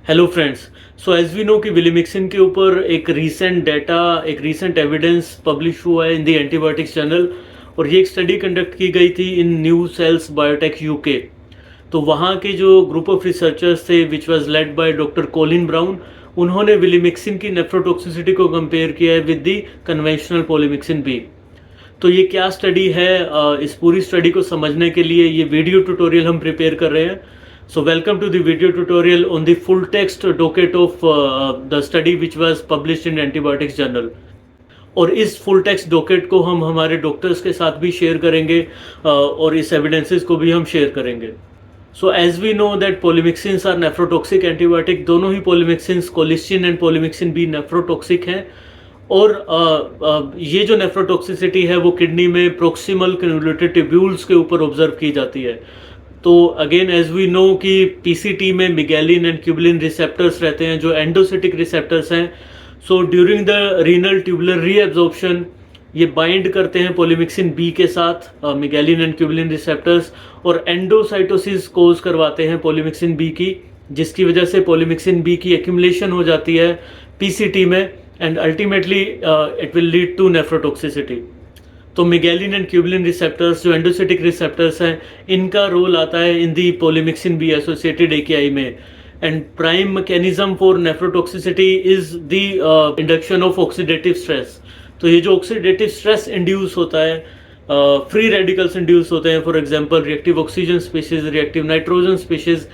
Hello friends. So as we know कि विलिमिक्सिन के ऊपर एक रीसेंट एविडेंस पब्लिश हुआ है इन द एंटीबायोटिक्स जर्नल। और ये एक स्टडी कंडक्ट की गई थी in NewCells Biotech UK. तो वहाँ के जो ग्रुप ऑफ रिसर्चर्स थे which was led by doctor Colin Brown, उन्होंने विलिमिक्सिन की नेफ्रोटॉक्सिसिटी को कंपेयर किया है with the conventional polymyxin B. तो ये क्या स्टडी है, इस पूरी स्टडी को समझने के लिए ये वीडियो ट्यूटोरियल हम प्रिपेयर कर रहे हैं। So welcome to the video tutorial on the full text docket of the study which was published in antibiotics journal. और इस फुल टेक्स्ट डॉकेट को हम हमारे डॉक्टर्स के साथ भी शेयर करेंगे, और इस एविडेंसेस को भी हम शेयर करेंगे। So as we know that polymyxins are nephrotoxic antibiotic. दोनों ही polymyxins, colistin and polymyxin B, nephrotoxic हैं। और ये जो नेफ्रोटॉक्सिसिटी है वो किडनी में प्रोक्सिमल कन्वोल्यूटेड ट्यूब्यूल्स के ऊपर ऑब्जर्व की जाती है। तो अगेन एज वी नो कि पीसीटी में मिगैलिन एंड क्यूबुलिन रिसेप्टर्स रहते हैं जो एंडोसिटिक रिसेप्टर्स हैं। So during the renal tubular reabsorption ये बाइंड करते हैं पोलिमिक्सिन बी के साथ, मिगैलिन एंड क्यूबुलिन रिसेप्टर्स, और एंडोसाइटोसिस कोज करवाते हैं पोलिमिक्सिन बी की, जिसकी वजह से पोलिमिक्सिन बी की एक्यूमुलेशन हो जाती है पीसीटी में and ultimately it will lead to nephrotoxicity. तो मिगैलिन एंड क्यूबुलिन रिसेप्टर्स जो एंडोसिटिक रिसेप्टर्स हैं, इनका रोल आता है इन दी पोलिमिक्सिन बी एसोसिएटेड एकेआई में। And prime mechanism for nephrotoxicity is the induction of oxidative stress. तो ये जो ऑक्सीडेटिव स्ट्रेस इंड्यूस होता है, फ्री रेडिकल्स इंड्यूस होते हैं, for example reactive oxygen species, reactive nitrogen species,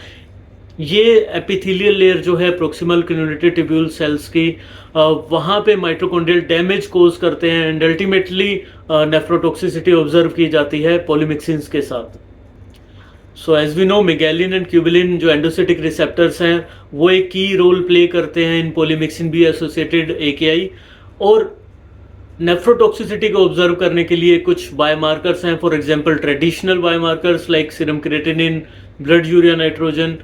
ये एपिथेलियल लेयर जो है प्रोक्सिमल कन्वोल्यूटेड ट्यूब्यूल सेल्स की, वहाँ पे माइटोकॉन्ड्रियल डैमेज कोज करते हैं एंड अल्टीमेटली नेफ्रोटॉक्सिसिटी ऑब्जर्व की जाती है पोलिमिक्सिन्स के साथ। So as we know megalin and cubilin जो एंडोसिटिक रिसेप्टर्स हैं वो एक की रोल प्ले करते हैं इन पोलिमिक्सिन बी एसोसिएटेड एकेआई। और नेफ्रोटॉक्सिसिटी को ऑब्जर्व करने के लिए कुछ बायोमार्कर्स हैं, for example traditional biomarkers like serum creatinine, blood urea nitrogen,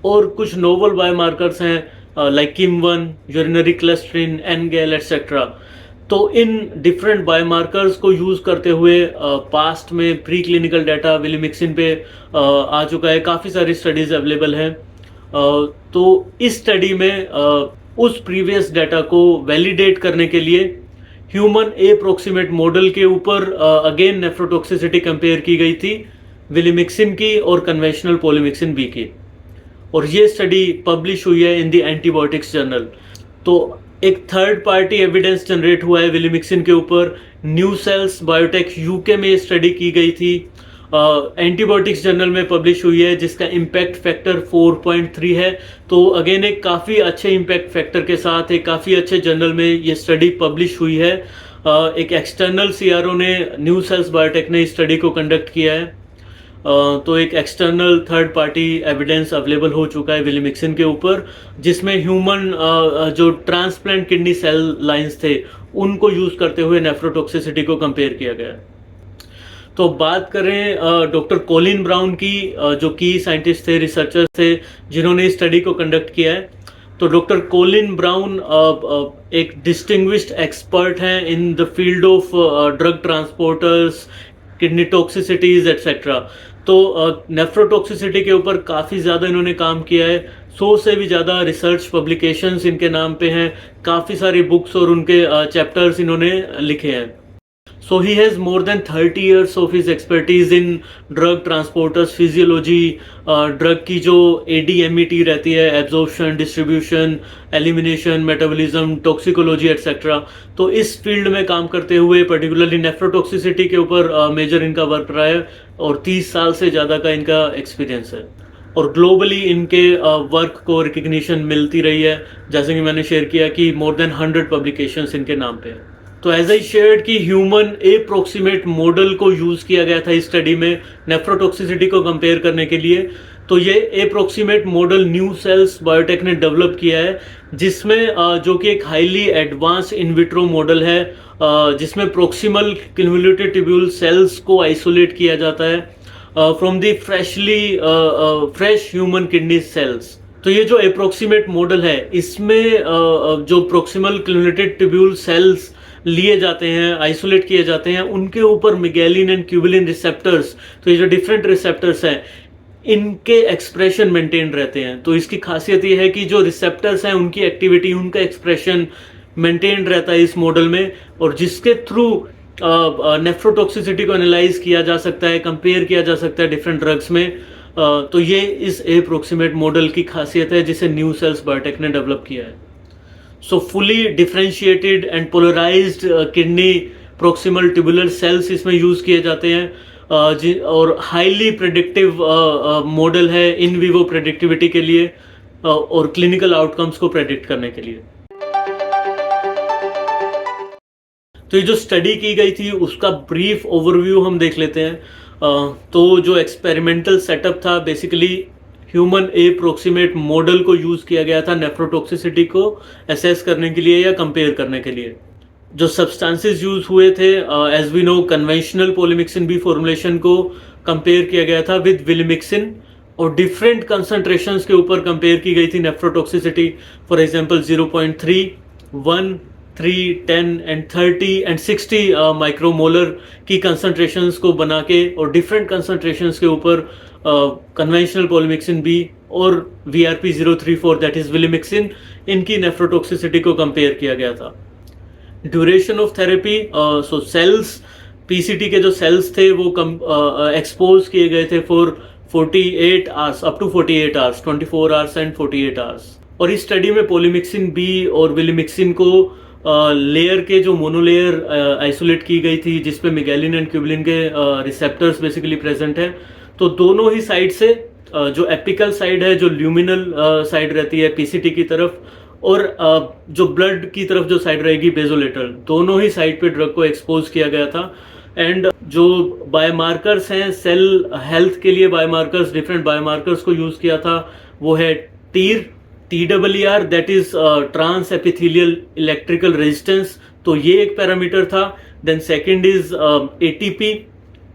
और कुछ नोवल बायोमार्कर्स हैं लाइक किम1, यूरिनरी क्लस्टरिन, एनगेल एटसेट्रा। तो इन डिफरेंट बायोमार्कर्स को यूज़ करते हुए पास्ट में प्री क्लिनिकल डाटा विलिमिक्सिन पे आ चुका है, काफ़ी सारी स्टडीज़ अवेलेबल हैं। तो इस स्टडी में उस प्रीवियस डाटा को वैलिडेट करने के लिए ह्यूमन अप्रोक्सीमेट मॉडल के ऊपर अगेन नेफ्रोटॉक्सिसिटी कंपेयर की गई थी विलिमिक्सिन की और कन्वेंशनल पोलिमिक्सिन बी की। और ये स्टडी पब्लिश हुई है इन द एंटीबायोटिक्स जर्नल। तो एक थर्ड पार्टी एविडेंस जनरेट हुआ है विलिमिक्सिन के ऊपर। न्यू सेल्स बायोटेक यूके में ये स्टडी की गई थी, एंटीबायोटिक्स जर्नल में पब्लिश हुई है, जिसका इम्पैक्ट फैक्टर 4.3 है। तो अगेन एक काफ़ी अच्छे इम्पैक्ट फैक्टर के साथ एक काफ़ी अच्छे जर्नल में ये स्टडी पब्लिश हुई है। एक एक्सटर्नल सीआरओ ने, न्यू सेल्स बायोटेक ने इस स्टडी को कंडक्ट किया है। तो एक external third party evidence available हो चुका है विलिमिक्सिन के ऊपर, जिसमें ह्यूमन जो ट्रांसप्लांट किडनी सेल लाइंस थे उनको यूज़ करते हुए नेफ्रोटॉक्सिसिटी को कंपेयर किया गया। तो बात करें डॉक्टर कोलिन ब्राउन की, जो की साइंटिस्ट थे, रिसर्चर्स थे जिन्होंने इस स्टडी को कंडक्ट किया है। तो डॉक्टर कोलिन ब्राउन एक डिस्टिंग्विश्ड एक्सपर्ट हैं in the field of drug transporters, kidney toxicities etcetera. तो नेफ्रोटॉक्सिसिटी के ऊपर काफ़ी ज़्यादा इन्होंने काम किया है। 100 से भी ज़्यादा रिसर्च पब्लिकेशंस इनके नाम पे हैं, काफ़ी सारी बुक्स और उनके चैप्टर्स इन्होंने लिखे हैं। So he has more than 30 years of his expertise in drug transporters, physiology, drug की जो ADMET रहती है, absorption, distribution, elimination, metabolism, toxicology etcetera. तो इस फील्ड में काम करते हुए पर्टिकुलरली नेफ्रोटॉक्सिसिटी के ऊपर मेजर इनका वर्क रहा है और 30 साल से ज़्यादा का इनका एक्सपीरियंस है। और ग्लोबली इनके वर्क को रिकग्निशन मिलती रही है, जैसे कि मैंने शेयर किया कि मोर देन 100 पब्लिकेशंस इनके नाम पे है। तो एज आई शेयर्ड कि ह्यूमन अप्रोक्सीमेट मॉडल को यूज़ किया गया था इस स्टडी में नेफ्रोटॉक्सिसिटी को कंपेयर करने के लिए। तो ये approximate model NewCells Biotech ने डेवलप किया है, जिसमें जो कि एक highly advance in vitro model है, जिसमें प्रोक्सिमल कन्वोल्यूटेड ट्यूब्यूल सेल्स को आइसोलेट किया जाता है from the fresh human kidney cells. तो ये जो अप्रोक्सीमेट मॉडल है, इसमें जो प्रोक्सिमल कन्वोल्यूटेड ट्यूब्यूल सेल्स लिए जाते हैं, आइसोलेट किए जाते हैं, उनके ऊपर मिगैलिन एंड क्यूबुलिन रिसेप्टर्स, तो ये जो डिफरेंट रिसेप्टर्स हैं, इनके एक्सप्रेशन मेंटेन रहते हैं। तो इसकी खासियत ये है कि जो रिसेप्टर्स हैं उनकी एक्टिविटी, उनका एक्सप्रेशन मेंटेन रहता है इस मॉडल में, और जिसके थ्रू नेफ्रोटॉक्सिसिटी को एनालाइज किया जा सकता है, कंपेयर किया जा सकता है डिफरेंट ड्रग्स में। तो ये इस अप्रोक्सीमेट मॉडल की खासियत है जिसे न्यू सेल्स बायोटेक ने डेवलप किया है। So fully differentiated and polarised kidney proximal tubular cells इसमें यूज किए जाते हैं, और हाईली प्रेडिक्टिव मॉडल है इन विवो प्रेडिक्टिविटी के लिए और क्लिनिकल आउटकम्स को प्रेडिक्ट करने के लिए। तो ये जो स्टडी की गई थी उसका ब्रीफ ओवरव्यू हम देख लेते हैं। तो जो एक्सपेरिमेंटल सेटअप था, बेसिकली ह्यूमन अप्रोक्सीमेट मॉडल को यूज किया गया था नेफ्रोटॉक्सिसिटी को असेस करने के लिए या कंपेयर करने के लिए। जो सब्सटेंसेस यूज हुए थे, as we know, conventional polymyxin B formulation को कंपेयर किया गया था विद विलिमिक्सिन, और डिफरेंट कंसंट्रेशंस के ऊपर कंपेयर की गई थी nephrotoxicity. For example 0.3, 1, 3, 10 and 30 and 60 micromolar की कंसंट्रेशंस को बना के, और डिफरेंट कंसंट्रेशंस के ऊपर कन्वेंशनल पोलीमिक्सिन बी और VRP034 दैट इज विलिमिक्सिन, इनकी नेफ्रोटॉक्सिसिटी को कंपेयर किया गया था। Duration of therapy, so cells, PCT के जो सेल्स थे वो एक्सपोज किए गए थे for 48 hours, up to 48 hours, 24 hours and 48 hours. और इस स्टडी में पोलीमिक्सिन बी और विलिमिक्सिन को लेयर के जो मोनोलेयर आइसोलेट की गई थी, जिसपे मिगैलिन एंड क्यूबलिन के रिसेप्टर्स बेसिकली प्रेजेंट है। तो दोनों ही साइड से, जो एपिकल साइड है, जो ल्यूमिनल साइड रहती है पीसीटी की तरफ, और जो ब्लड की तरफ जो साइड रहेगी बेजोलेटरल, दोनों ही साइड पे ड्रग को एक्सपोज किया गया था। एंड जो बायोमार्कर्स हैं सेल हेल्थ के लिए, बायोमार्कर्स, डिफरेंट बायोमार्कर्स को यूज किया था, वो है TER, that is transepithelial electrical resistance, तो ये एक पैरामीटर था। Then second is ATP,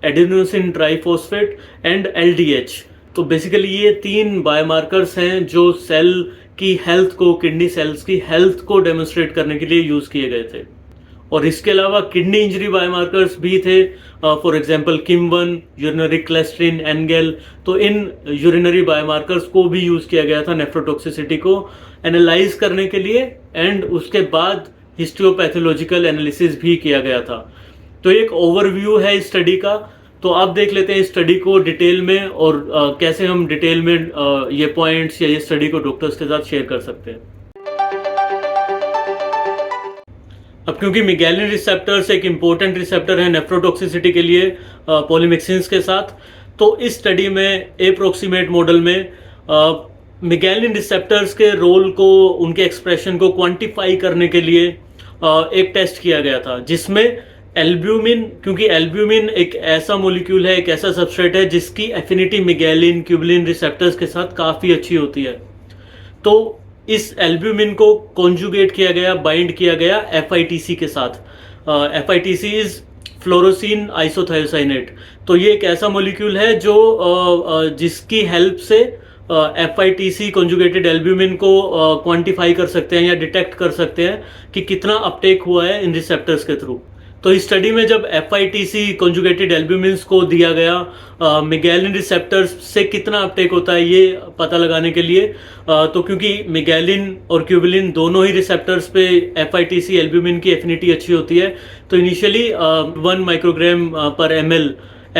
adenosine triphosphate, and LDH। तो बेसिकली ये 3 बायोमार्कर्स हैं जो सेल की हेल्थ को, किडनी सेल्स की हेल्थ को डेमोन्स्ट्रेट करने के लिए यूज किए गए थे। और इसके अलावा किडनी इंजरी बायोमार्कर्स भी थे, फॉर एग्जांपल KIM1, यूरिनरी क्लेस्ट्रिन, एनगेल। तो इन यूरिनरी बायोमार्कर्स को भी यूज किया गया था नेफ्रोटॉक्सिसिटी को एनालाइज करने के लिए, एंड उसके बाद हिस्टोपैथोलॉजिकल एनालिसिस भी किया गया था। तो एक ओवरव्यू है इस स्टडी का। तो आप देख लेते हैं इस स्टडी को डिटेल में, और कैसे हम डिटेल में ये पॉइंट्स या ये स्टडी को डॉक्टर्स के साथ शेयर कर सकते हैं। अब क्योंकि मिगैलिन रिसेप्टर्स एक इम्पोर्टेंट रिसेप्टर है नेफ्रोटॉक्सिसिटी के लिए पोलीमिक्सिन्स के साथ, तो इस स्टडी में अप्रोक्सीमेट मॉडल में मिगैलिन रिसेप्टर्स के रोल को, उनके एक्सप्रेशन को क्वांटिफाई करने के लिए एक टेस्ट किया गया था, जिसमें एल्ब्यूमिन, क्योंकि एल्ब्यूमिन एक ऐसा मॉलिक्यूल है, एक ऐसा सबस्ट्रेट है जिसकी एफिनिटी मिगैलिन, क्यूबलिन रिसेप्टर्स के साथ काफ़ी अच्छी होती है। तो इस एल्ब्यूमिन को कॉन्जुगेट किया गया, बाइंड किया गया FITC के साथ। FITC is fluorescein isothiocyanate. तो ये एक ऐसा मॉलिक्यूल है जो जिसकी हेल्प से FITC कॉन्जुगेटेड एल्ब्यूमिन को क्वांटिफाई कर सकते हैं या डिटेक्ट कर सकते हैं कि कितना अपटेक हुआ है इन रिसेप्टर्स के थ्रू। तो इस स्टडी में जब FITC कॉन्जुगेटेड एल्ब्यूमिन्स को दिया गया मिगैलिन रिसेप्टर्स से कितना अपटेक होता है ये पता लगाने के लिए, तो क्योंकि मिगैलिन और क्यूबलिन दोनों ही रिसेप्टर्स पे FITC एल्ब्यूमिन की एफिनिटी अच्छी होती है, तो इनिशियली 1 माइक्रोग्राम पर ml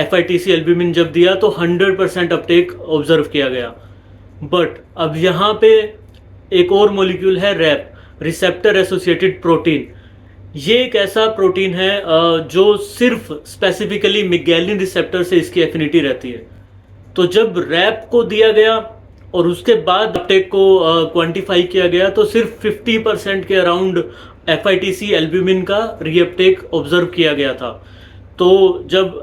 FITC एल्ब्यूमिन जब दिया तो 100% अपटेक ऑब्जर्व किया गया। बट अब यहाँ पे एक और मॉलिक्यूल है रैप, रिसेप्टर एसोसिएटेड प्रोटीन। ये एक ऐसा प्रोटीन है जो सिर्फ स्पेसिफिकली मिगैलिन रिसेप्टर से इसकी एफिनिटी रहती है। तो जब रैप को दिया गया और उसके बाद अपटेक को क्वांटिफाई किया गया, तो सिर्फ 50% के अराउंड FITC एल्ब्यूमिन का रीअपटेक ऑब्जर्व किया गया था। तो जब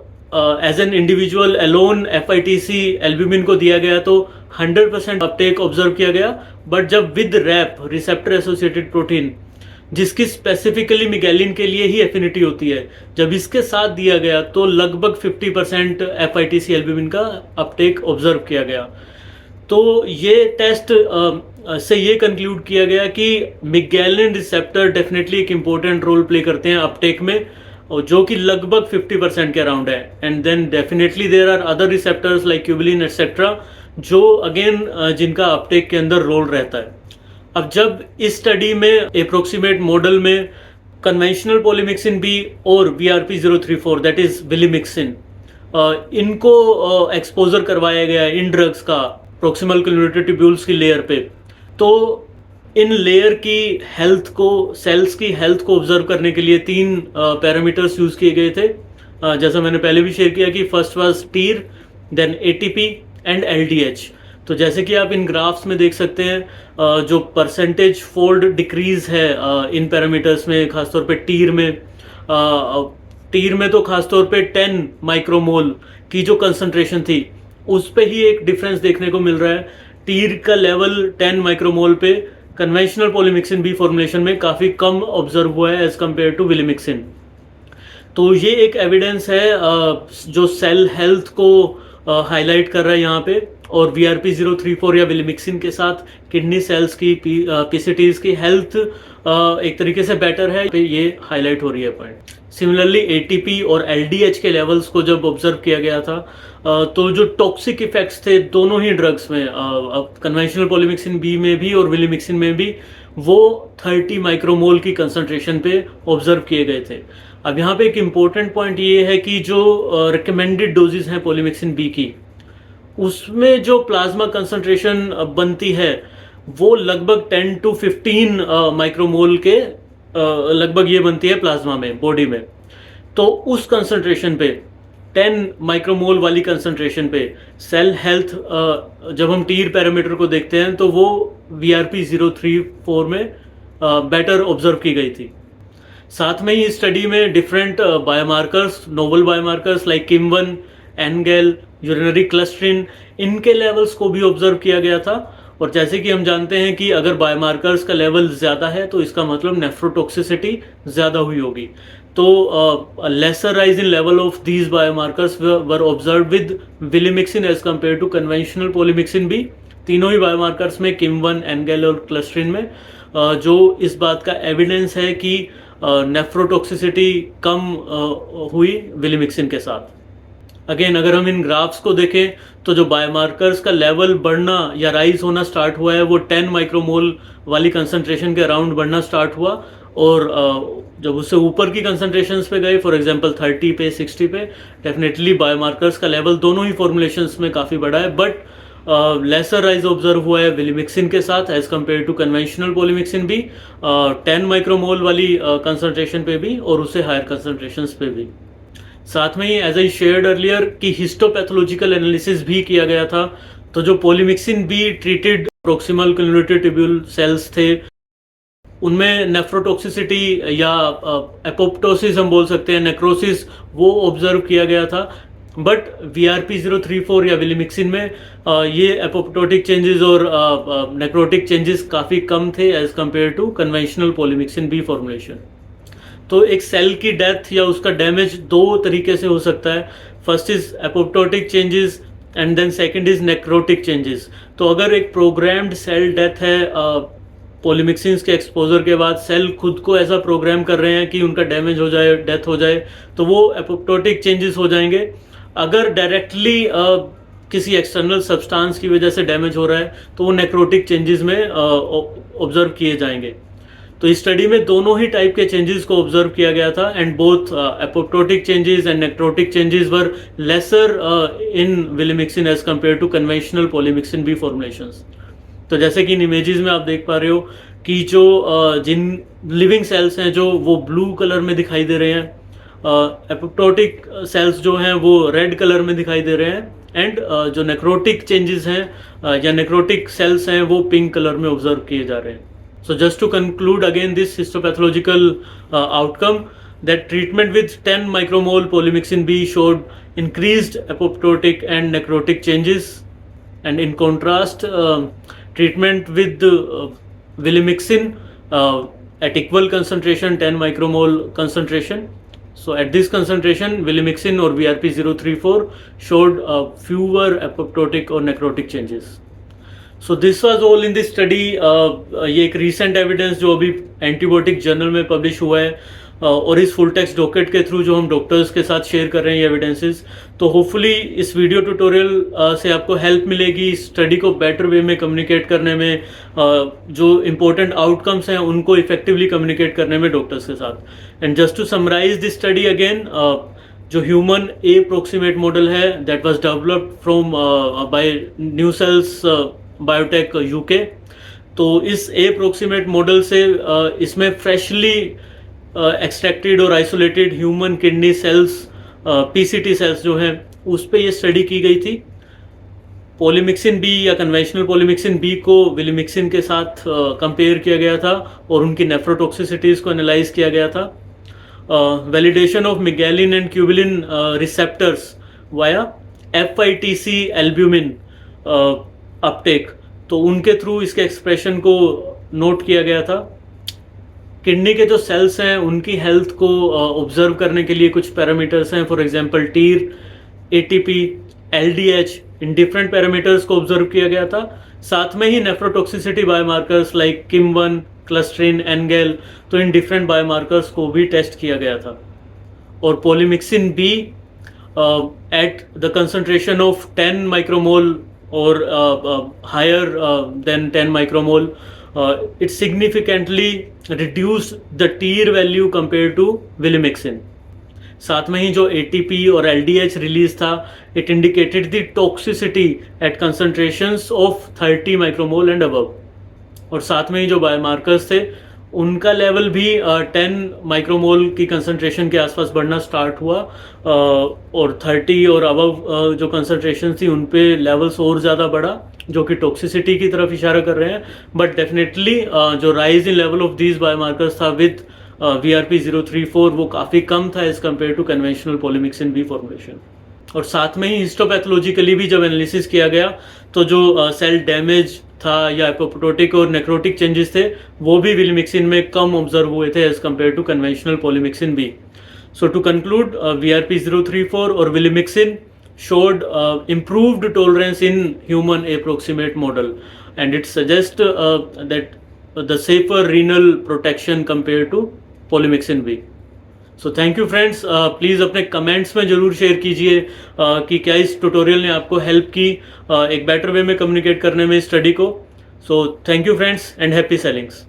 as an individual alone FITC albumin को दिया गया तो 100% अपटेक ऑब्जर्व किया गया। बट जब with RAP, receptor associated protein, जिसकी स्पेसिफिकली मिगैलिन के लिए ही एफिनिटी होती है, जब इसके साथ दिया गया तो लगभग 50% FITC एल्ब्यूमिन का अपटेक ऑब्जर्व किया गया। तो ये टेस्ट से ये कंक्लूड किया गया कि मिगैलिन रिसेप्टर डेफिनेटली एक इम्पोर्टेंट रोल प्ले करते हैं अपटेक में, और जो कि लगभग 50% के अराउंड है। And then definitely there are other receptors like cubilin etcetera जो अगेन जिनका अपटेक के अंदर रोल रहता है। अब जब इस स्टडी में अप्रोक्सीमेट मॉडल में कन्वेंशनल पोलीमिक्सिन बी और VRP034 दैट इज विलिमिक्सिन, इनको एक्सपोजर करवाया गया है इन ड्रग्स का प्रोक्सिमल क्यूमुलेटिव ट्यूब्यूल्स की लेयर पे, तो इन लेयर की हेल्थ को, सेल्स की हेल्थ को ऑब्जर्व करने के लिए तीन पैरामीटर्स यूज किए गए थे। जैसा मैंने पहले भी शेयर किया कि first was TEER, then ATP and LDH। तो जैसे कि आप इन ग्राफ्स में देख सकते हैं, जो परसेंटेज फोल्ड डिक्रीज है इन पैरामीटर्स में, खासतौर पे टीर में तो खासतौर पे 10 माइक्रोमोल की जो कंसंट्रेशन थी उस पे ही एक डिफरेंस देखने को मिल रहा है। टीर का लेवल 10 माइक्रोमोल पे कन्वेंशनल पोलीमिक्सिन बी फॉर्मुलेशन में काफ़ी कम ऑब्जर्व हुआ है एज कम्पेयर टू विलिमिक्सिन। तो ये एक एविडेंस है जो सेल हेल्थ को हाईलाइट कर रहा है यहाँ पे, और VRP034 या विलिमिक्सिन के साथ किडनी सेल्स की PCTs की हेल्थ एक तरीके से बेटर है, ये हाईलाइट हो रही है पॉइंट। सिमिलरली ATP और LDH के लेवल्स को जब ऑब्जर्व किया गया था तो जो टॉक्सिक इफेक्ट्स थे दोनों ही ड्रग्स में, कन्वेंशनल पोलीमिक्सिन बी में भी और विलिमिक्सिन में भी, वो 30 माइक्रोमोल की कंसंट्रेशन पे ऑब्जर्व किए गए थे। अब यहाँ पे एक इम्पोर्टेंट पॉइंट ये है कि जो रिकमेंडेड डोजेज हैं पोलीमिक्सिन बी की, उसमें जो प्लाज्मा कंसंट्रेशन बनती है वो लगभग 10 to 15 माइक्रोमोल के लगभग ये बनती है प्लाज्मा में, बॉडी में। तो उस कंसंट्रेशन पे 10 माइक्रोमोल वाली कंसंट्रेशन पे सेल हेल्थ जब हम टीर पैरामीटर को देखते हैं तो वो VRP034 में बेटर ऑब्जर्व की गई थी। साथ में ही इस स्टडी में different biomarkers, novel biomarkers like KIM-1, NGAL, urinary clusterin, इनके लेवल्स को भी ऑब्जर्व किया गया था। और जैसे कि हम जानते हैं कि अगर बायोमार्कर्स का लेवल ज़्यादा है तो इसका मतलब नेफ्रोटॉक्सिसिटी ज़्यादा हुई होगी। तो lesser rise in level of these biomarkers were observe with विलिमिक्सिन as compare to conventional polymyxin B. तीनों ही बायोमार्कर्स में KIM-1, NGAL और क्लस्ट्रिन में जो इस बात का एविडेंस है कि नेफ्रोटॉक्सिसिटी कम हुई विलिमिक्सिन के साथ। अगेन अगर हम इन ग्राफ्स को देखें तो जो बायोमार्कर्स का लेवल बढ़ना या राइज होना स्टार्ट हुआ है वो 10 माइक्रोमोल वाली कंसंट्रेशन के अराउंड बढ़ना स्टार्ट हुआ, और जब उससे ऊपर की कंसंट्रेशंस पे गए, फॉर एग्जांपल 30 पे 60 पे, डेफिनेटली बायोमार्कर्स का लेवल दोनों ही फॉर्मुलेशंस में काफ़ी बढ़ा है। बट लेसर राइज ऑब्जर्व हुआ है विलिमिक्सिन के साथ as compare to conventional polymyxin भी, 10 माइक्रोमोल वाली कंसंट्रेशन पे भी और उससे हायर कंसंट्रेशंस पे भी। साथ में ही एज आई शेयर्ड अर्लियर कि हिस्टोपैथोलॉजिकल एनालिसिस भी किया गया था। तो जो polymyxin B treated proximal cumulative tubule cells थे उनमें नेफ्रोटॉक्सिसिटी या एपोप्टोसिस हम बोल सकते हैं, नेक्रोसिस, वो ऑब्जर्व किया गया था। बट VRP034 या विलिमिक्सिन में ये एपोप्टोटिक चेंजेस और नेक्रोटिक चेंजेस काफ़ी कम थे as compare to conventional polymyxin B formulation. तो एक सेल की डेथ या उसका डैमेज दो तरीके से हो सकता है। First is apoptotic changes and then second is necrotic changes. तो अगर एक प्रोग्राम्ड सेल डेथ है पोलीमिक्सिन्स के एक्सपोजर के बाद, सेल खुद को ऐसा प्रोग्राम कर रहे हैं कि उनका डैमेज हो जाए, डेथ हो जाए, तो वो एपोप्टोटिक चेंजेस हो जाएंगे। अगर डायरेक्टली किसी एक्सटर्नल सब्सटेंस की वजह से डैमेज हो रहा है तो वो नेक्रोटिक चेंजेस में ऑब्जर्व किए जाएंगे। तो इस स्टडी में दोनों ही टाइप के चेंजेस को ऑब्जर्व किया गया था, and both apoptotic changes and necrotic changes were lesser in विलिमिक्सिन as compare to conventional polymyxin B formulations. तो जैसे कि इन इमेजेस में आप देख पा रहे हो कि जो जिन लिविंग सेल्स हैं जो वो ब्लू कलर में दिखाई दे रहे हैं, एपोप्टोटिक सेल्स जो हैं वो रेड कलर में दिखाई दे रहे हैं, एंड जो नेक्रोटिक चेंजेस हैं या नेक्रोटिक सेल्स हैं वो पिंक कलर में ऑब्जर्व किए जा रहे हैं। So just to conclude again this histopathological outcome, that treatment with 10 micromole polymyxin B showed increased apoptotic and necrotic changes, and in contrast treatment with vilimixin at equal concentration, 10 micromole concentration. So at this concentration vilimixin or VRP034 showed fewer apoptotic or necrotic changes. So this was all in this study. ये एक recent evidence जो अभी antibiotic journal में publish हुआ है, और इस full text docket के थ्रू जो हम डॉक्टर्स के साथ शेयर कर रहे हैं ये एविडेंसेस, तो होपफुली इस वीडियो ट्यूटोरियल से आपको हेल्प मिलेगी स्टडी को बेटर वे में कम्युनिकेट करने में, जो इम्पोर्टेंट आउटकम्स हैं उनको इफेक्टिवली कम्युनिकेट करने में डॉक्टर्स के साथ। And just to summarise this study again, जो ह्यूमन अप्रोक्सीमेट मॉडल है that was developed from by NewCells Biotech UK, तो इस अप्रोक्सीमेट मॉडल से इसमें फ्रेशली एक्सट्रैक्टेड और isolated human kidney cells, PCT cells जो हैं उस पर ये स्टडी की गई थी। पॉलीमिक्सिन बी या कन्वेंशनल पॉलीमिक्सिन बी को विलिमिक्सिन के साथ कंपेयर किया गया था और उनकी नेफ्रोटॉक्सिसिटीज़ को एनालाइज किया गया था। Validation of megalin and cubilin receptors via FITC albumin uptake, तो उनके थ्रू इसके एक्सप्रेशन को नोट किया गया था। किडनी के जो सेल्स हैं उनकी हेल्थ को ऑब्जर्व करने के लिए कुछ पैरामीटर्स हैं, for example TEER, ATP, LDH, इन डिफरेंट पैरामीटर्स को ऑब्जर्व किया गया था। साथ में ही nephrotoxicity biomarkers like KIM1, clusterin, NGAL, तो इन डिफरेंट बायोमार्कर्स को भी टेस्ट किया गया था। और polymyxin B at the concentration of 10 micromole और higher than 10 micromole, it significantly reduced the TEER value compared to vilimixin. साथ में ही जो ATP और LDH रिलीज था, it indicated the toxicity at concentrations of 30 micromole and above. और साथ में ही जो बायोमार्कर्स थे उनका लेवल भी 10 माइक्रोमोल की कंसंट्रेशन के आसपास बढ़ना स्टार्ट हुआ, और 30 और अबव जो कंसंट्रेशन थी उन पे लेवल्स और ज़्यादा बढ़ा, जो कि टॉक्सिसिटी की तरफ इशारा कर रहे हैं। बट डेफिनेटली जो rise in level of these biomarkers था विद VRP034 वो काफ़ी कम था as compare to conventional polymyxin B formulation. और साथ में ही हिस्टोपैथोलॉजिकली भी जब एनालिसिस किया गया तो जो सेल डैमेज था या एपोप्टोटिक और नेक्रोटिक चेंजेस थे वो भी विलिमिक्सिन में कम ऑब्जर्व हुए थे as compare to conventional polymyxin B. So to conclude, VRP034 और विलिमिक्सिन showed improved tolerance in human approximate model, and it suggests that the safer renal protection compared to polymyxin B. So thank you friends, please अपने comments में ज़रूर share कीजिए कि क्या इस tutorial ने आपको हेल्प की एक बेटर वे में कम्युनिकेट करने में स्टडी को। So thank you friends and happy ceilings.